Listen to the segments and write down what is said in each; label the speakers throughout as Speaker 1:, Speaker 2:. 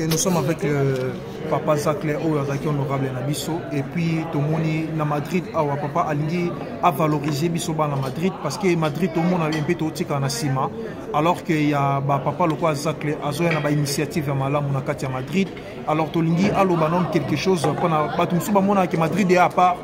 Speaker 1: nous sommes avec papa Zaclair qui est honorable Nabiso et puis Tomoni na Madrid awa papa alingi a valoriser biso ba na Madrid parce que Madrid tout le monde a un peu totika na sima alors que y a papa loko Zaclair azoya na ba initiative ya malamu na kati ya Madrid alors tolingi aloba non quelque chose pona batumsu ba mona que Madrid est à part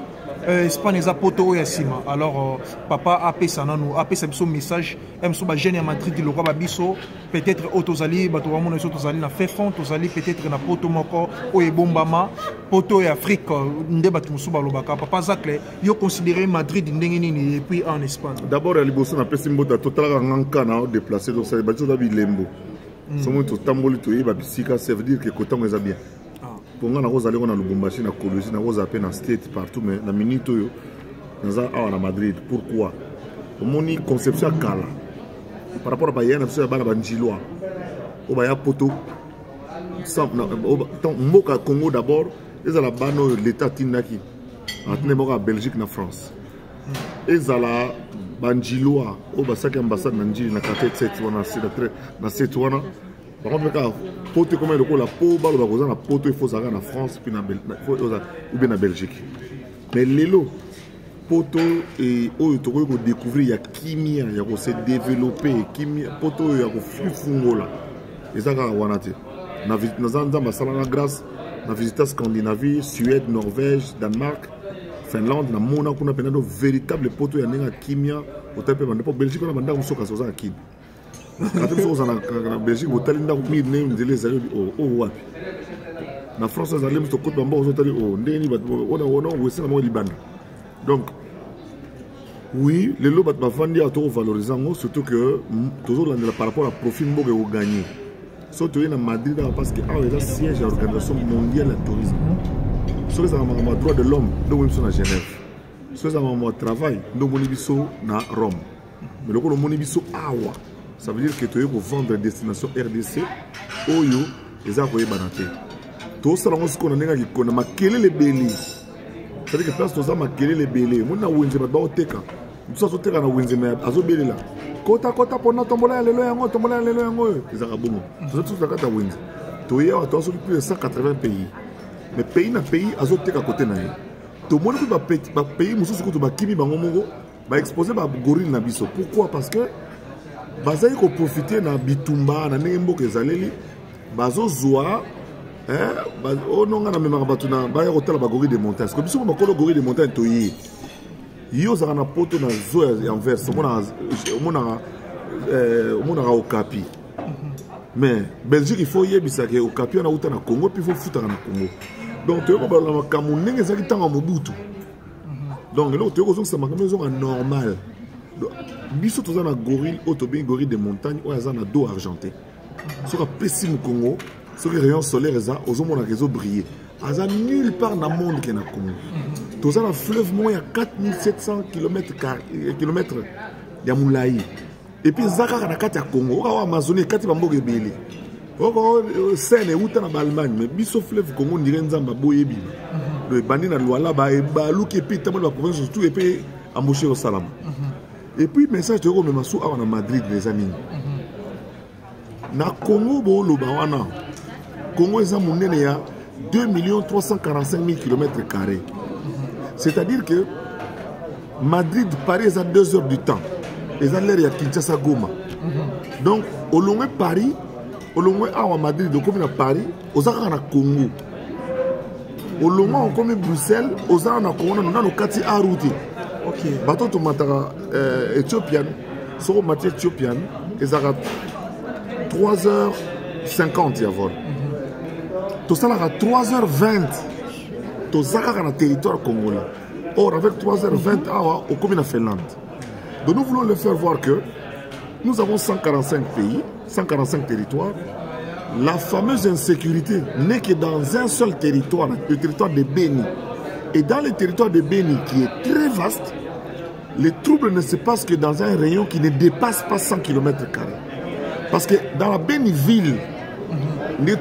Speaker 1: Espagne est à poto yasima. Alors papa a fait ça nous a fait ce message aime so ba jeune à Madrid le roi biso peut-être autozali bato wa mona autozali na fait fond autozali peut-être na poto moko o e bombama poto et Afrique nde bato musuba lobaka papa Zaclair yo considérer Madrid ndenge nini et puis en Espagne.
Speaker 2: D'abord liboso na pesi mbota total nganga na déplacer donc ça bato da bilembo. Somo to tamboli to yeba bisika ça veut dire que kotango eza bien. Pour nga na roza leko na Lubumbashi na Colosie na roza pe na state partout mais na minute yo naza awa na Madrid. Pourquoi? Omoni conception kala par rapport à bayana biso ya bana banjilwa o baya poto simple na mboka Congo d'abord ezala bano l'état tinaki atene mboka Belgique na France ezala banjilwa o basaki ambassade na njili na quartier 7 wana na 7 wana. Par contre, pote comme le la peau, la pote il faut ça en France puis ou bien en Belgique. Mais l'élo poto et au tour découvrir il y a chimie, il y a se développer chimie poto il y a flux fungola. Et ça quand on a dit. Nous avons dans grâce, na visité Scandinavie, Suède, Norvège, Danemark, Finlande, na Monaco on a pendant véritable poto il y a une chimie au tapé dans Belgique on a mandé un soka ça qui. Quand tu es en Belgique, tu as en France, tu as donc, oui, les lots sont valorisants, surtout que par rapport à profit que vous gagnez. Surtout à Madrid, parce que y a un siège de l'Organisation mondiale du tourisme. Surtout à un droit de l'homme, nous sommes à Genève. Surtout à un travail, nous sommes à Rome. Mais le monde Awa. Ça veut dire que tu peux vendre à destination RDC, Oyo, et ça va être banaté. Tout ça, on se connaît qui ma quel les belés. C'est-à-dire que place tout ça, ma quel les belés. Moi, na winze ma baoteka. Tout ça, tout est na winze ma azo belé là. Kota pour na tombola le loyango, tombola le loyango. Ils ont bon. Tout ça, tout ça, ta winze. Tu es à toi sur plus de 180 pays. Mais pays na pays, azo teka côté na. Tout le monde qui va pays, musu suku tu ba kimi ba ngomongo, ba exposer ba gorille na biso. Pourquoi? Parce que bazali ko profiter na bitumba na ndenge mboka ezaleli bazo zwa ononga na memaka bato na baya kotala bagori de montagne parce que biso bakolo gori de montagne to yi yo zaka na poto na zo ya envers omona Okapi mais Belgique il faut yebisa ke Okapi na uta na Congo puis il faut futa na Congo donc to ko ba la makamu ndenge ezaki tanga mobutu donc là to ko zo sa makamu zo normal. Biso tous na gorille autobin gorille de montagne ou azana dos argenté. Sur un pessime Congo, sur les rayons solaires eza ozomona réseau briller. Aza nulle part dans le monde qui na Congo. Tous na fleuve moi il y a 4700 km ya Moulaï. Et puis zaka na kati ya Congo, o Amazonie kati ba mboka ebele. Oko Seine uta na Allemagne mais biso fleuve Congo ndire nzamba boyebi. Le bandi na Luala ba luki pe tamo ba province surtout et puis embauché au Salam. Et puis, message de Rome, je suis à Madrid, les amis. Na Congo, le Congo est à 2 345 000 km². C'est-à-dire que Madrid, Paris, est à 2 heures du temps. Et ça l'air à Kinshasa Goma. Donc, au long de Paris, au long de Madrid, comme à Paris, aux arts à Congo. Au long de Bruxelles, aux arts à Congo, on a nos 4 à route. Okay. Bateau to matara éthiopienne, sur matière éthiopienne, ils ont 3h50 ya vol. Tout ça là à 3h20. Tout ça là dans le territoire congolais. Or avec 3h20 au commune de Finlande. Donc nous voulons le faire voir que nous avons 145 pays, 145 territoires. La fameuse insécurité n'est que dans un seul territoire, le territoire de Beni. Et dans le territoire de Beni, qui est très vaste, les troubles ne se passent que dans un rayon qui ne dépasse pas 100 km². Parce que dans la Béni-ville, les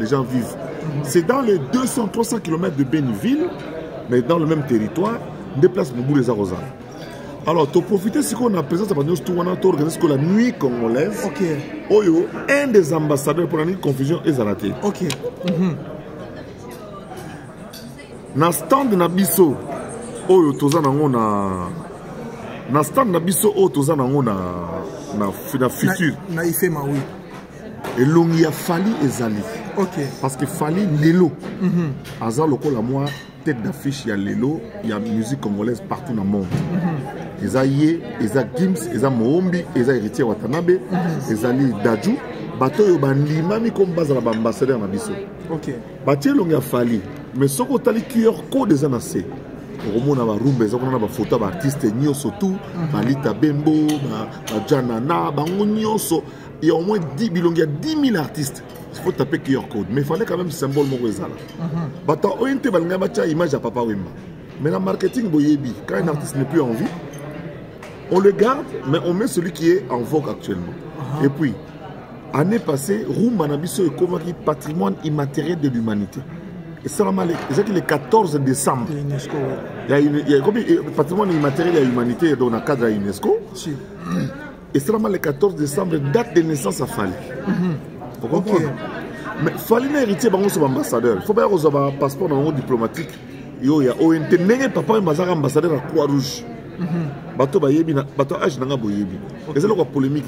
Speaker 2: gens vivent. C'est dans les 200-300 km de Béni-ville, mais dans le même territoire, des places les arrosants. Alors, tu profites si on a présent, ça va nous organiser la nuit congolaise.
Speaker 1: Okay.
Speaker 2: Oyo, un des ambassadeurs pour une confusion est Zalaté.
Speaker 1: Ok.
Speaker 2: Na stand na biso Oyo toza nango na stand na biso Oyo toza nango na futur.
Speaker 1: Na Ifema, oui.
Speaker 2: Et l'ongi a Fali ezali.
Speaker 1: Ok.
Speaker 2: Parce que Fali Lelo. Aza lokola moi tête d'affiche, il y a Lelo, il y a musique congolaise partout dans le monde. Eza Ye, Eza Gims, Eza Mohombi, Eza Héritier Watanabe, Eza Li Dadju. Bato yo bandimami comme base à l'ambassadeur na biso.
Speaker 1: Ok.
Speaker 2: Batie l'ongi a Fali. Mais ce qu'on tali QR code des anacés. Au moins on a rumbe, on a des photos d'artistes nyoso tout, Malita Bembo, Janana, Bangonyoso. Il y a au moins 10 000, il y a 10 000 artistes. Il faut taper QR code. Mais il fallait quand même symbole Morezala. Bata ONT balanga bacha image à Papa Wemba. Mais le marketing boyebi, quand un artiste n'est plus en vie, on le garde, mais on met celui qui est en vogue actuellement. Et puis, année passée, Rumba Nabiso est comme un patrimoine immatériel de l'humanité. Et ça, c'est le 14 décembre. Il y a comme un patrimoine immatériel de l'humanité dans le cadre de l'UNESCO. Et c'est le 14 décembre, date de naissance à Fali. Vous comprenez? Mais Fali n'a héritier de son ambassadeur. Il faut pas avoir un passeport dans le monde diplomatique. Il y a ONT, papa est ambassadeur à Croix-Rouge. Bato bayebi, bato âge n'a pas boyebi. Et c'est là qu'on polémique.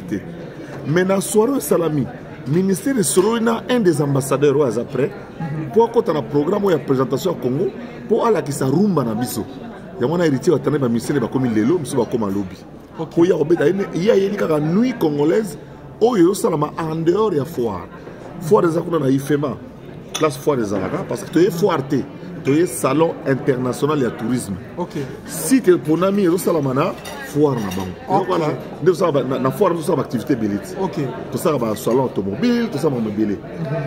Speaker 2: Mais dans la soirée Salami, le ministère de Sorona, un des ambassadeurs après, pour qu'on ait un programme où il y a présentation au Congo, pour aller à Rumba na biso. Il y a un héritier qui a été ministère de comme Lelo, monsieur comme un lobby. Il y a une nuit congolaise où il y a en dehors de la foire. Foire des Akuna na Ifema, place foire des Alaka, parce que tu es foirté. Tu es salon international de tourisme. Si tu es pour ami, tu es foire na bango. Voilà, na foire nous sommes activité belite. Tout ça va salon automobile, tout ça va mobile.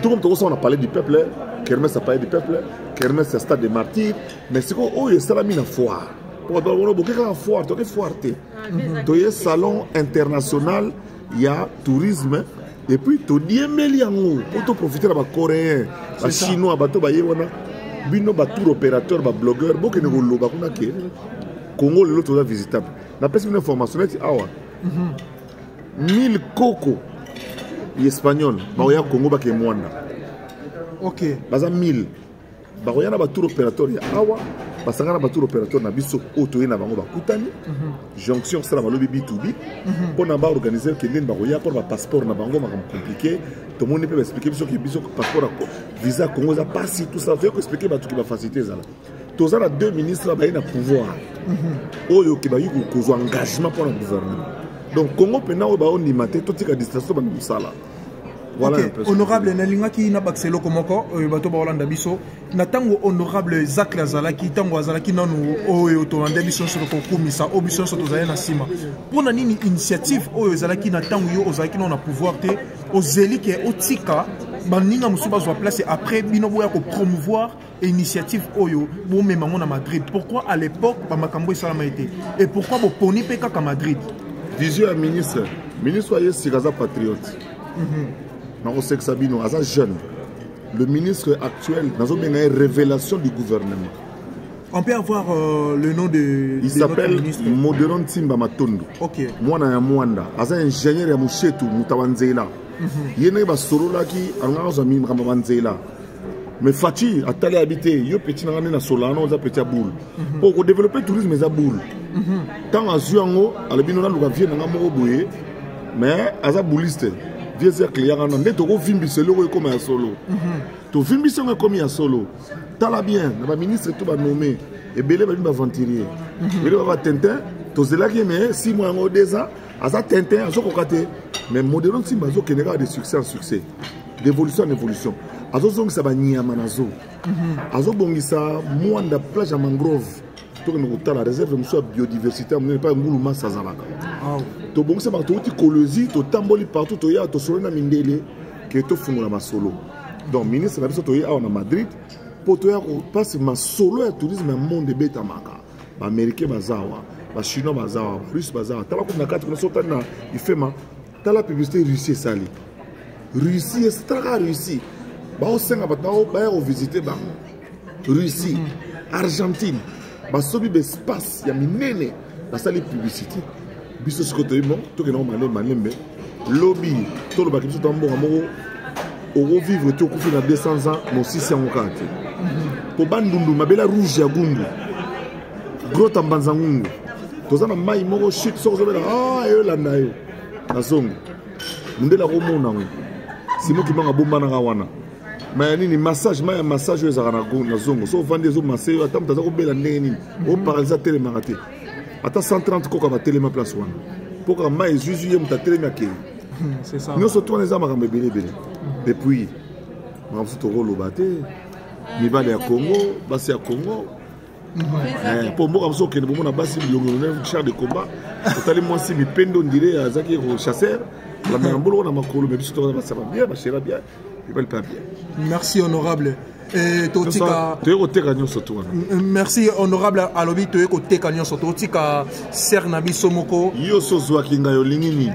Speaker 2: Tout comme tout ça on a parlé du peuple, Kermesse a parlé du peuple, Kermesse c'est stade des martyrs, mais c'est quoi oh il est salami na foire. Pour on a beaucoup de foire, tu es foirté. Tu es salon international, il y a tourisme. Et puis tu dis mais pour profiter de la coréen, la chinois, bateau bayewana. Bino ba tour opérateur, ba blogueur, beaucoup de gens ba kuna ke Congo le lot visitable. Na pèse une information net awa. 1000 coco espagnol, ba oya Congo ba ke mwanda.
Speaker 1: OK.
Speaker 2: Baza 1000. Ba oya na ba tour opérateur ya awa, ba sanga na ba tour opérateur na biso auto na bango ba kutani. Jonction sera ba lobi B2B. Pour na ba organiser ke len ba oya pour ba passeport na bango ma compliqué. Tout le monde peut expliquer que le passeport visa Congo ça passe tout ça. Il faut expliquer qui va faciliter ça. Tous les deux ministres qui ont pouvoir. Oyo qui va y avoir un engagement pour le gouvernement. Donc Congo maintenant on va limiter toute la distraction dans ça là. Voilà.
Speaker 1: Honorable Nalinga qui n'a pas accès lokomoko bato ba Holanda biso. Natango honorable Zach Lazalaki tango azalaki nanu oyo to ande biso sur ko komisa obiso so tozali na sima. Pona nini initiative oyo zalaki na tango yo ozalaki na pouvoir te ozeli ke otika baninga musuba zo place après bino boya ko promouvoir initiative oyo bo memango na Madrid. Pourquoi à l'époque ba makambo salama été et pourquoi bo poni pe ka Madrid?
Speaker 2: Vision à ministre aye sikaza patriote. Sabino, jeune. Le ministre actuel, dans une révélation du gouvernement.
Speaker 1: On peut avoir le nom de.
Speaker 2: Il s'appelle Moderon Timba Matondo.
Speaker 1: Ok.
Speaker 2: Moi, je suis Mwanda. Je suis ingénieur de Mouchetou, Moutawanzela. Il y a un solo qui a mis Ramawanzela. Mais Fati, à tali habité, il y a un petit na solano, il y a petit boule. Pour développer le tourisme, il y a boule. Tant à Zuango, à l'abino, il y a un vieux boule. Mais il y a un bouliste. Vieux client, on a tout film solo comme un solo. Tout film solo comme un solo. T'as bien, le ministre tout va nommer et belé va lui ventilier. Il va Tintin, tout cela qui mais 6 mois en déjà, à ça Tintin, à ça cocaté. Mais modèle si mazo qui n'est de succès en succès, d'évolution en évolution. À ça donc ça va nier manazo. À ça bongisa moins de plage à mangrove. Tout le la réserve de la biodiversité, on n'est pas un goulou ça zalaka. To bon c'est partout tu colosi to tamboli partout to ya to solo na mindele que to fungula masolo. Donc ministre na biso to ya na Madrid pour to ya ko passe ma solo ya tourisme monde beta maka. Ba américain bazawa, ba chinois bazawa, ba russe bazawa. Tala ko na kati ko sota na ifema tala publicité Russie sali. Russie c'est très Russie. Ba o senga ba o visiter ba Russie, Argentine. Ba sobi be espace ya minene ba sali publicité. Biso ce côté bon, tout que non malembe, lobby tout le bakimso tambonga moko oro vivre to kufi na 200 ans mon 600 okati po bandundu mabela rouge ya gundu gros tambanza ngungu tozana mai moko shit soko zobela yo landa yo na zongo ndela ko mona ngo simo kimanga bomba na kawana mais nini massage mai massage yo zaka na zongo so vande zo masseyo atam taza ko bela ndenge nini o paralisa tele mangate ata 130 koka ba tele ma place wana poka mai juju ye muta tele maki
Speaker 1: c'est ça
Speaker 2: nous surtout on les amaka mebele depuis mamsu to rolo bate mibale ya Congo basi ya Congo pour moi comme ça que nous avons basi le char de combat totalement moi si mi pendo ndire azaki chasseur la mambolo na makolo mais surtout ça va bien marcher bien il va pas bien.
Speaker 1: Merci honorable. Totika
Speaker 2: merci
Speaker 1: honorable alobi toyeko teka nyonso totika ser na biso moko
Speaker 2: yo so zwa kinga yo lingini